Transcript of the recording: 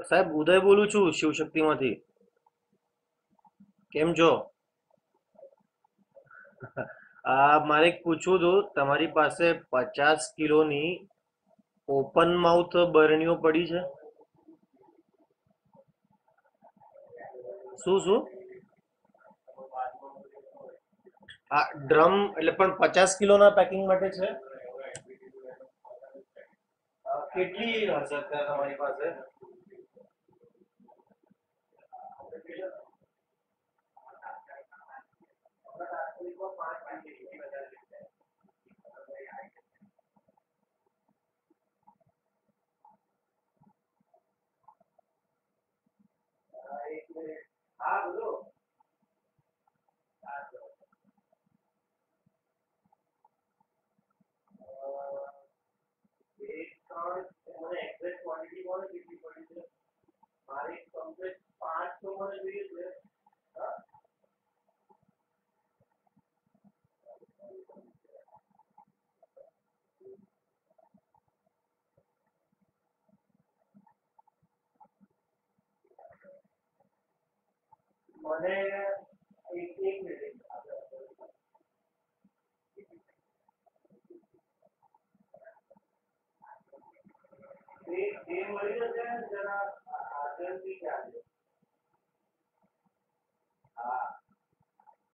સાહેબ ઉદય બોલું છું શિવશક્તિમાંથી. કેમ છો? મારે એક પૂછવું હતું, તમારી પાસે 50 કિલોની ઓપન માઉથ બરણીઓ પડી છે? શું શું? આ ડ્રમ એટલે પણ 50 કિલોના પેકિંગ માટે છે? કેટલી હશે અત્યારે તમારી પાસે? મને એક મિનિટ. એ મળી જશે જરા જલ્દી ચાલે.